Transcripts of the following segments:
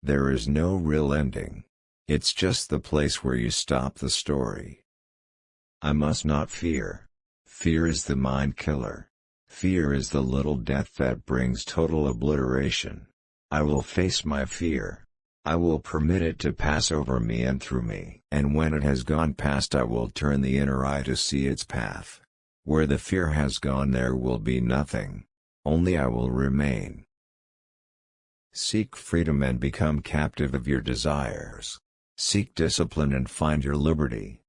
There is no real ending. It's just the place where you stop the story. I must not fear. Fear is the mind killer. Fear is the little death that brings total obliteration. I will face my fear. I will permit it to pass over me and through me. And when it has gone past, I will turn the inner eye to see its path. Where the fear has gone, there will be nothing. Only I will remain. Seek freedom and become captive of your desires. Seek discipline and find your liberty.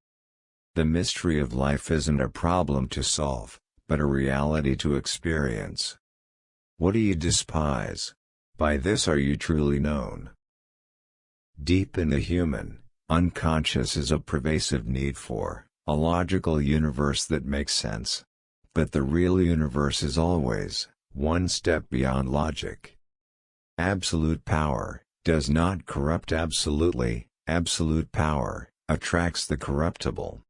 The mystery of life isn't a problem to solve, but a reality to experience. What do you despise? By this are you truly known. Deep in the human, unconscious is a pervasive need for a logical universe that makes sense. But the real universe is always one step beyond logic. Absolute power does not corrupt absolutely. Absolute power attracts the corruptible.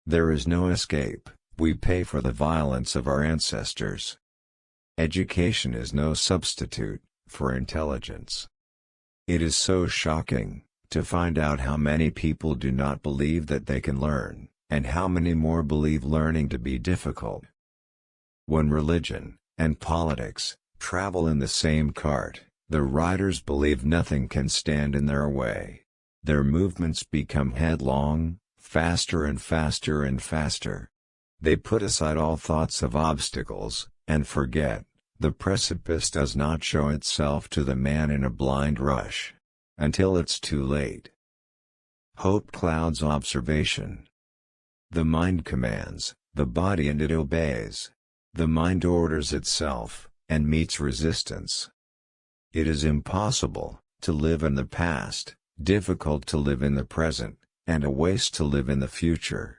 There is no escape. We pay for the violence of our ancestors. Education is no substitute for intelligence. It is so shocking to find out how many people do not believe that they can learn, and how many more believe learning to be difficult. When religion and politics travel in the same cart, the riders believe nothing can stand in their way. Their movements become headlong, faster and faster and faster. They put aside all thoughts of obstacles, and forget, the precipice does not show itself to the man in a blind rush. Until it's too late. Hope clouds observation. The mind commands the body and it obeys. The mind orders itself, and meets resistance. It is impossible to live in the past, difficult to live in the present, and a waste to live in the future.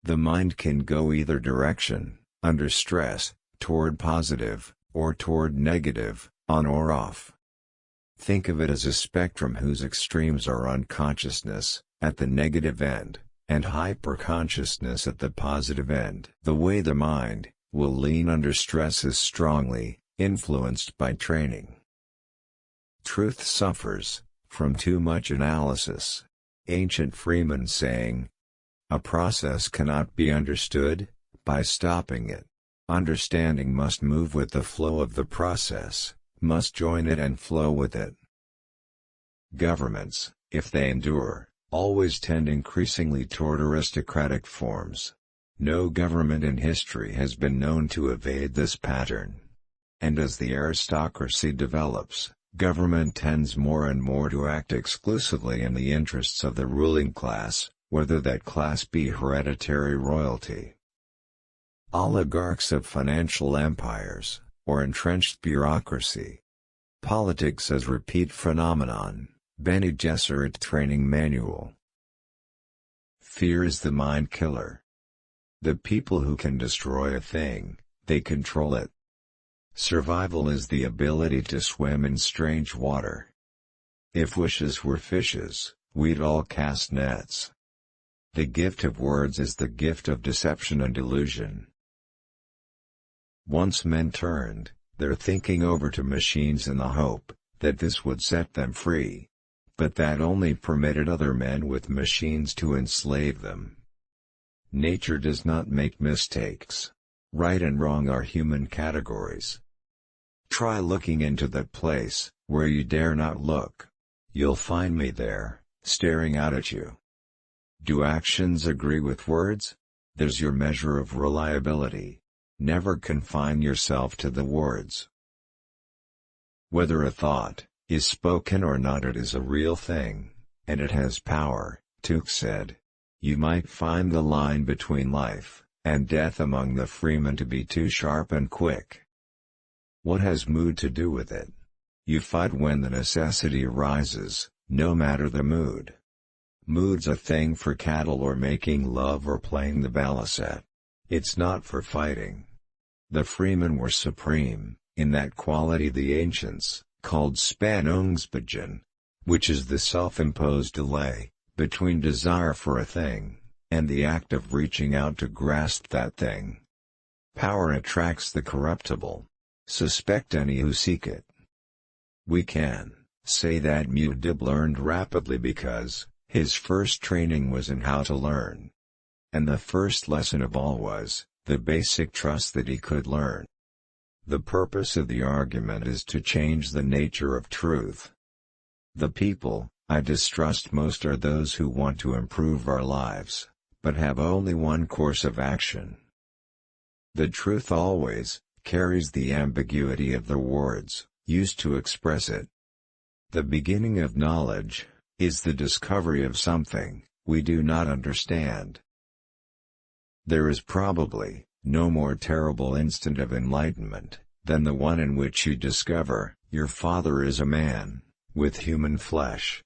The mind can go either direction, under stress, toward positive, or toward negative, on or off. Think of it as a spectrum whose extremes are unconsciousness, at the negative end, and hyperconsciousness at the positive end. The way the mind will lean under stress is strongly influenced by training. Truth suffers from too much analysis. Ancient Freeman saying, "A process cannot be understood by stopping it. Understanding must move with the flow of the process, must join it and flow with it." Governments, if they endure, always tend increasingly toward aristocratic forms. No government in history has been known to evade this pattern. And as the aristocracy develops, government tends more and more to act exclusively in the interests of the ruling class, whether that class be hereditary royalty, oligarchs of financial empires, or entrenched bureaucracy. Politics as Repeat Phenomenon, Bene Gesserit Training Manual. Fear is the mind killer. The people who can destroy a thing, they control it. Survival is the ability to swim in strange water. If wishes were fishes, we'd all cast nets. The gift of words is the gift of deception and illusion. Once men turned their thinking over to machines in the hope that this would set them free. But that only permitted other men with machines to enslave them. Nature does not make mistakes. Right and wrong are human categories. Try looking into that place where you dare not look. You'll find me there, staring out at you. Do actions agree with words? There's your measure of reliability. Never confine yourself to the words. Whether a thought is spoken or not, it is a real thing, and it has power, Tuke said. You might find the line between life and death among the freemen to be too sharp and quick. What has mood to do with it? You fight when the necessity arises, no matter the mood. Mood's a thing for cattle or making love or playing the balisette. It's not for fighting. The freemen were supreme in that quality the ancients called Spannungsbeginn, which is the self-imposed delay between desire for a thing and the act of reaching out to grasp that thing. Power attracts the corruptible. Suspect any who seek it. We can Say that Muad'Dib learned rapidly because his first training was in how to learn. And the first lesson of all was the basic trust that he could learn. The purpose of the argument is to change the nature of truth. The people I distrust most are those who want to improve our lives, but have only one course of action. The truth always carries the ambiguity of the words used to express it. The beginning of knowledge is the discovery of something we do not understand. There is probably no more terrible instant of enlightenment than the one in which you discover your father is a man with human flesh.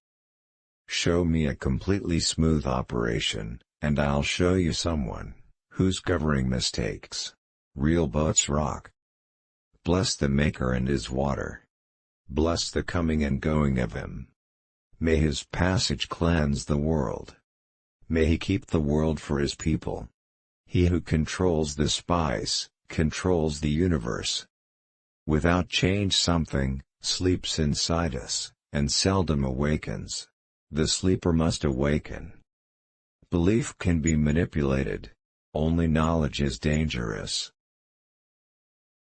Show me a completely smooth operation, and I'll show you someone who's covering mistakes. Real boats rock. Bless the Maker and His water. Bless the coming and going of Him. May His passage cleanse the world. May He keep the world for His people. He who controls the spice, controls the universe. Without change something sleeps inside us, and seldom awakens. The sleeper must awaken. Belief can be manipulated. Only knowledge is dangerous.